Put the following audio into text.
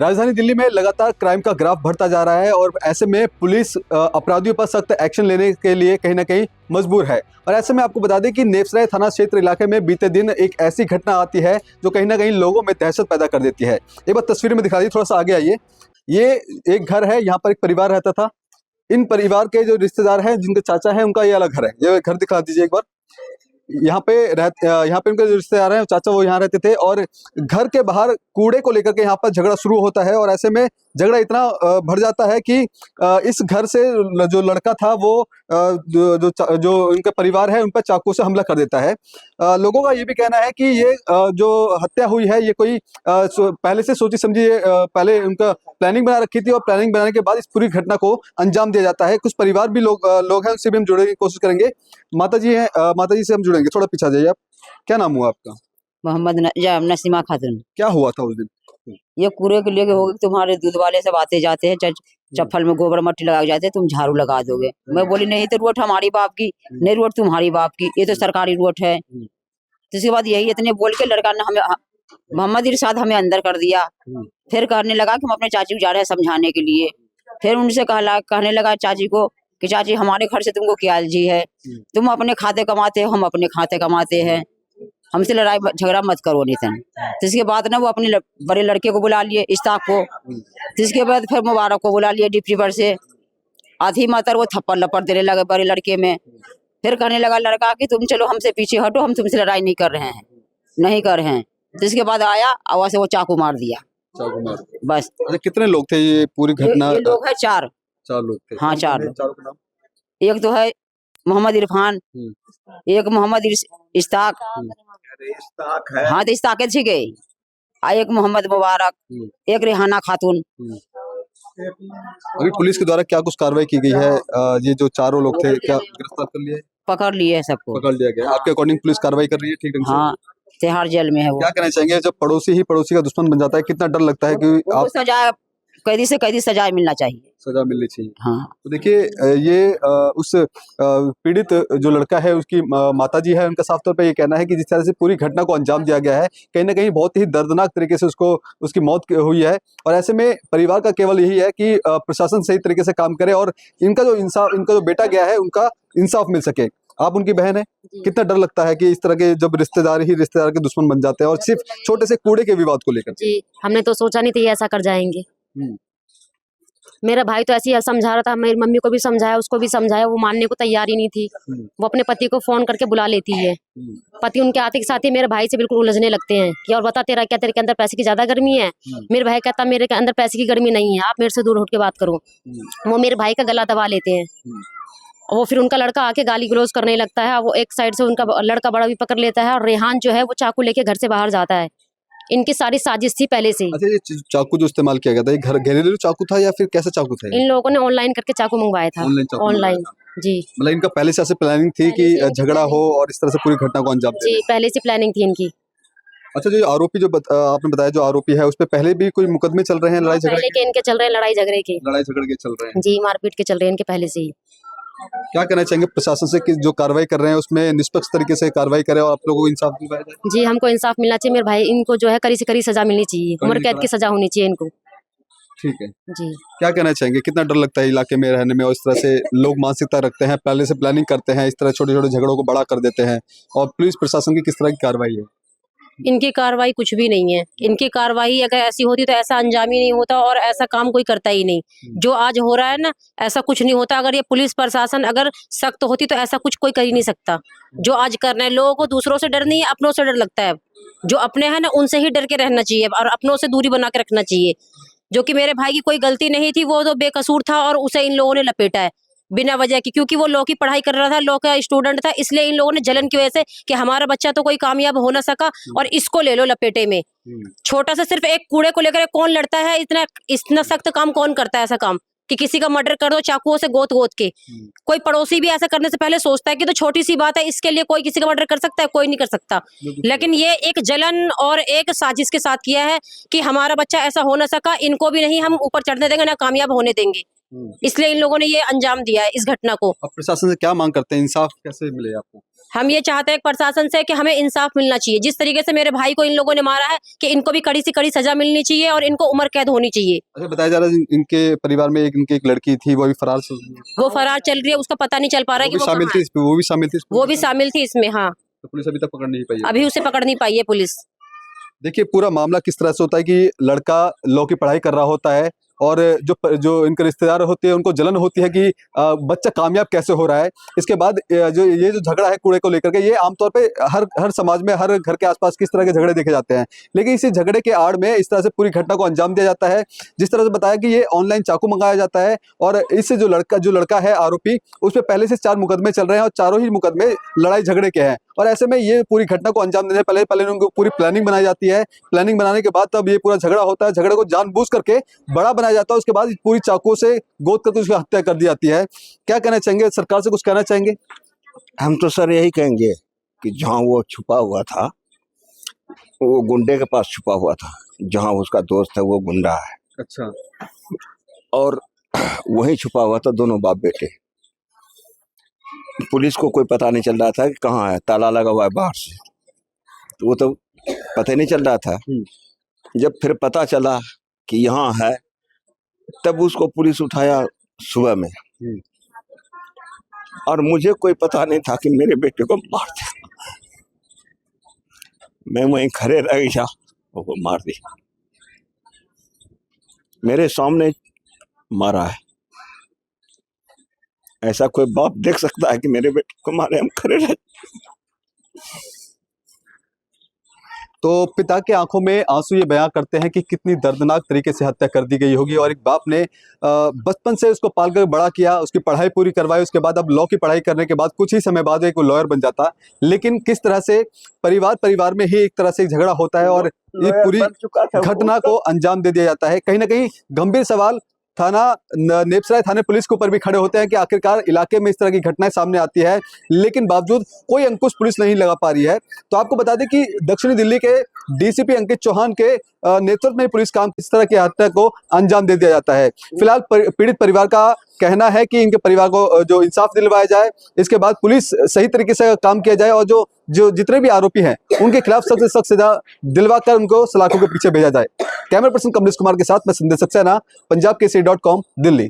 राजधानी दिल्ली में लगातार क्राइम का ग्राफ बढ़ता जा रहा है और ऐसे में पुलिस अपराधियों पर सख्त एक्शन लेने के लिए कहीं ना कहीं मजबूर है। और ऐसे में आपको बता दें कि नेफसराय थाना क्षेत्र इलाके में बीते दिन एक ऐसी घटना आती है जो कहीं ना कहीं लोगों में दहशत पैदा कर देती है। एक बार तस्वीर में दिखा दी, थोड़ा सा आगे आइए। ये एक घर है, यहाँ पर एक परिवार रहता था। इन परिवार के जो रिश्तेदार हैं, जिनके चाचा हैं, उनका ये अलग घर है। ये घर दिखा दीजिए एक बार। यहाँ पे उनके जो रिश्तेदार हैं, चाचा, वो यहाँ रहते थे और घर के बाहर कूड़े को लेकर के यहाँ पर झगड़ा शुरू होता है। और ऐसे में झगड़ा इतना बढ़ जाता है कि इस घर से जो लड़का था वो जो उनका परिवार है उन पर चाकू से हमला कर देता है। लोगों का ये भी कहना है कि ये जो हत्या हुई है ये कोई पहले से सोची समझी पहले उनका प्लानिंग बना रखी थी और प्लानिंग बनाने के बाद इस पूरी घटना को अंजाम दिया जाता है। कुछ परिवार भी लोग हैं, उनसे भी हम जुड़ने की कोशिश करेंगे। माता जी हैं, माता जी से हम जुड़ेंगे। थोड़ा पीछे आ जाइए आप। क्या नाम हुआ आपका? मोहम्मद नसीमा खातून। क्या हुआ था उस दिन? ये कूड़े के लेके होगी, तुम्हारे दूध वाले सब आते जाते हैं, चप्पल में गोबर मट्टी लगा जाते हैं, तुम झाड़ू लगा दोगे। मैं बोली नहीं, तो रोड हमारी बाप की नहीं, रोड तुम्हारी बाप की, ये तो सरकारी रोड है। तो इसके बाद यही इतने बोल के लड़का ने हमें मोहम्मद इरशाद हमें अंदर कर दिया। फिर कहने लगा कि हम अपने चाची को जा रहे हैं समझाने के लिए। फिर उनसे कहने लगा चाची को कि चाची हमारे घर से तुमको क्या अलर्जी है, तुम अपने खाते कमाते हो, हम अपने खाते कमाते हैं, हमसे लड़ाई झगड़ा मत करो नितन। तो इसके बाद ना वो अपने बड़े लड़के को बुला लिए, इश्ताक को। तो इसके बाद फिर मुबारक को बुला लिया डिप्टी पर से। आधी मातर वो थप्पड़ लपड़ देने लगे बड़े लड़के में। फिर कहने लगा लड़का कि तुम चलो हमसे पीछे हटो, हम तुमसे लड़ाई नहीं कर रहे हैं, नहीं कर रहे हैं। तो इसके बाद आया आवाज से वो चाकू मार दिया। चाकू मार बस। अच्छा, कितने लोग थे ये पूरी घटना? ये लोग है चार लोग थे। हाँ, चार लोग। चारों का नाम? एक तो है मोहम्मद इरफान, एक मोहम्मद इश्ताक, हाँ तो इश्ताक थी गई, एक मोहम्मद मुबारक, एक रेहाना खातून। अभी पुलिस के द्वारा क्या कुछ कार्रवाई की गई है? ये जो चारों लोग थे क्या गिरफ्तार कर लिए? पकड़ लिए सबको, पकड़ लिया गया। आपके अकॉर्डिंग पुलिस कार्रवाई कर रही है ठीक ढंग से? हाँ, तिहाड़ जेल में है वो। क्या कहना चाहेंगे, जब पड़ोसी ही पड़ोसी का दुश्मन बन जाता है, कितना डर लगता है कि आप सजा कैदी से कैदी सजा मिलना चाहिए, सजा मिलनी चाहिए। हाँ। तो देखिए ये उस पीड़ित जो लड़का है उसकी माताजी है, उनका साफ तौर पे ये कहना है कि जिस तरह से पूरी घटना को अंजाम दिया गया है, कहीं ना कहीं बहुत ही दर्दनाक तरीके से उसकी मौत हुई है। और ऐसे में परिवार का केवल यही है कि प्रशासन सही तरीके से काम करे और इनका जो बेटा गया है उनका इंसाफ मिल सके। आप उनकी बहन है, कितना डर लगता है कि इस तरह के जब रिश्तेदार के दुश्मन बन जाते हैं और सिर्फ छोटे से कूड़े के विवाद को लेकर? जी, हमने तो सोचा नहीं था ये ऐसा कर जाएंगे। मेरा भाई तो ऐसे ही समझा रहा था, मेरी मम्मी को भी समझाया, उसको भी समझाया, वो मानने को तैयार ही नहीं थी। वो अपने पति को फोन करके बुला लेती है। पति उनके आते के साथ ही मेरे भाई से बिल्कुल उलझने लगते हैं कि और बता तेरा क्या, तेरे के अंदर पैसे की ज्यादा गर्मी है? मेरे भाई कहता मेरे के अंदर पैसे की गर्मी नहीं है, आप मेरे से दूर हट के बात करो। वो मेरे भाई का गला दबा लेते हैं। वो फिर उनका लड़का आके गाली गलौज करने लगता है। वो एक साइड से उनका लड़का बड़ा भी पकड़ लेता है और रेहान जो है वो चाकू लेके घर से बाहर जाता है। इनकी सारी साजिश थी पहले से। अच्छा, ये चाकू जो इस्तेमाल किया गया था, ये घरेलू चाकू था या फिर कैसा चाकू था? इन लोगों ने ऑनलाइन करके चाकू मंगवाया था। ऑनलाइन जी। मतलब इनका पहले से ऐसे प्लानिंग थी कि झगड़ा हो और इस तरह से पूरी घटना को अंजाम दे? जी, पहले से प्लानिंग थी इनकी। अच्छा, जो आरोपी आपने बताया जो आरोपी है, उस पे पहले भी कोई मुकदमे चल रहे हैं लड़ाई झगड़े के? इनके चल रहे हैं लड़ाई झगड़े के चल रहे हैं। जी, मारपीट के चल रहे हैं इनके पहले से ही। क्या कहना चाहेंगे प्रशासन से कि जो कार्रवाई कर रहे हैं उसमें निष्पक्ष तरीके से कार्रवाई करें और आप लोगों को इंसाफ दिलवाया जाए? जी, हमको इंसाफ मिलना चाहिए। मेरे भाई इनको जो है कड़ी से कड़ी सजा मिलनी चाहिए, उम्र कैद की सजा होनी चाहिए इनको। ठीक है जी। क्या कहना चाहेंगे, कितना डर लगता है इलाके में रहने में और इस तरह से लोग मानसिकता रखते हैं, पहले से प्लानिंग करते हैं, इस तरह छोटे छोटे झगड़ों को बड़ा कर देते हैं, और पुलिस प्रशासन की किस तरह की कार्रवाई है? इनकी कार्रवाई कुछ भी नहीं है। इनकी कार्रवाई अगर ऐसी होती तो ऐसा अंजाम ही नहीं होता और ऐसा काम कोई करता ही नहीं। जो आज हो रहा है ना, ऐसा कुछ नहीं होता अगर ये पुलिस प्रशासन अगर सख्त होती तो ऐसा कुछ कोई कर ही नहीं सकता। जो आज कर रहे हैं, लोगों को दूसरों से डर नहीं है, अपनों से डर लगता है। जो अपने हैं ना उनसे ही डर के रहना चाहिए और अपनों से दूरी बना के रखना चाहिए। जो कि मेरे भाई की कोई गलती नहीं थी, वो तो बेकसूर था और उसे इन लोगों ने लपेटा है बिना वजह की, क्योंकि वो लॉ की पढ़ाई कर रहा था, लॉ का स्टूडेंट था, इसलिए इन लोगों ने जलन की वजह से कि हमारा बच्चा तो कोई कामयाब हो ना सका और इसको ले लो लपेटे में। छोटा सा सिर्फ एक कूड़े को लेकर कौन लड़ता है? इतना सख्त काम कौन करता है? ऐसा काम कि किसी का मर्डर कर दो चाकुओं से गोद गोद के। कोई पड़ोसी भी ऐसा करने से पहले सोचता है कि तो छोटी सी बात है, इसके लिए कोई किसी का मर्डर कर सकता है? कोई नहीं कर सकता। लेकिन ये एक जलन और एक साजिश के साथ किया है कि हमारा बच्चा ऐसा हो ना सका, इनको भी नहीं हम ऊपर चढ़ने देंगे ना कामयाब होने देंगे। इसलिए इन लोगों ने ये अंजाम दिया है इस घटना को। अब प्रशासन से क्या मांग करते हैं, इंसाफ कैसे मिले आपको? हम ये चाहते हैं प्रशासन से कि हमें इंसाफ मिलना चाहिए। जिस तरीके से मेरे भाई को इन लोगों ने मारा है कि इनको भी कड़ी से कड़ी सजा मिलनी चाहिए और इनको उम्र कैद होनी चाहिए। अच्छा, बताया जा रहा है इनके परिवार में इनकी एक लड़की थी, वो भी फरार वो फरार चल रही है, उसका पता नहीं चल पा रहा है कि वो शामिल कहाँ थी है। इसमें, वो भी शामिल थी इसमें? वो भी शामिल थी इसमें, हाँ। तो पुलिस अभी तक पकड़ नहीं पाई है। अभी उसे पकड़ नहीं पाई है पुलिस। देखिए पूरा मामला किस तरह से होता है कि लड़का लॉ की पढ़ाई कर रहा होता है और जो इनके रिश्तेदार होते हैं उनको जलन होती है कि बच्चा कामयाब कैसे हो रहा है। इसके बाद जो झगड़ा है कूड़े को लेकर के, ये आमतौर पे हर समाज में, हर घर के आसपास किस तरह के झगड़े देखे जाते हैं, लेकिन इसी झगड़े के आड़ में इस तरह से पूरी घटना को अंजाम दिया जाता है। जिस तरह से बताया कि ये ऑनलाइन चाकू मंगाया जाता है और इससे जो लड़का है आरोपी, उस पर पहले से 4 मुकदमे चल रहे हैं और चारों ही मुकदमे लड़ाई झगड़े के हैं। और ऐसे में ये पूरी घटना को अंजाम देने से पहले उनको पूरी प्लानिंग बनाई जाती है। प्लानिंग बनाने के बाद तब ये पूरा झगड़ा होता है, झगड़े को जानबूझ करके बड़ा बनाया जाता है। उसके बाद पूरी चाकू से गोद करके उसकी हत्या कर दी जाती है। क्या कहना चाहेंगे, सरकार से कुछ कहना चाहेंगे? हम तो सर यही कहेंगे कि जहाँ वो छुपा हुआ था, वो गुंडे के पास छुपा हुआ था। जहाँ उसका दोस्त है वो गुंडा है। अच्छा। और वहीं छुपा हुआ था दोनों बाप बेटे। पुलिस को कोई पता नहीं चल रहा था कि कहाँ है, ताला लगा हुआ है बाहर से, तो वो तो पता ही नहीं चल रहा था। जब फिर पता चला कि यहाँ है, तब उसको पुलिस उठाया सुबह में, और मुझे कोई पता नहीं था कि मेरे बेटे को मार दिया। मैं वहीं खड़े रह गया, वो मार दिया, मेरे सामने मारा है। ऐसा कोई बाप देख सकता है कि मेरे बेटे को मारे? हम खड़े रहे। तो पिता के आंखों में आंसू ये बयां करते हैं कि कितनी दर्दनाक तरीके से हत्या कर दी गई होगी। और एक बाप ने बचपन से उसको पाल कर बड़ा किया, उसकी पढ़ाई पूरी करवाई, उसके बाद अब लॉ की पढ़ाई करने के बाद कुछ ही समय बाद एक लॉयर बन जाता। लेकिन किस तरह से परिवार में ही एक तरह से झगड़ा होता है और ये पूरी घटना को अंजाम दे दिया जाता है। कहीं ना कहीं गंभीर सवाल थाना नेपसराय थाने पुलिस के ऊपर भी खड़े होते हैं कि आखिरकार इलाके में इस तरह की घटनाएं सामने आती है, लेकिन बावजूद कोई अंकुश पुलिस नहीं लगा पा रही है। तो आपको बता दें कि दक्षिणी दिल्ली के डीसीपी अंकित चौहान के नेतृत्व में पुलिस काम इस तरह की हत्या को अंजाम दे दिया जाता है। फिलहाल पीड़ित परिवार का कहना है कि इनके परिवार को जो इंसाफ दिलवाया जाए, इसके बाद पुलिस सही तरीके से काम किया जाए और जो जितने भी आरोपी हैं उनके खिलाफ सख्त से सख्त सजा दिलवा कर उनको सलाखों के पीछे भेजा जाए। कैमरा पर्सन कमलेश कुमार के साथ मैं संदेश सक्सेना, पंजाब केसरी.com, दिल्ली।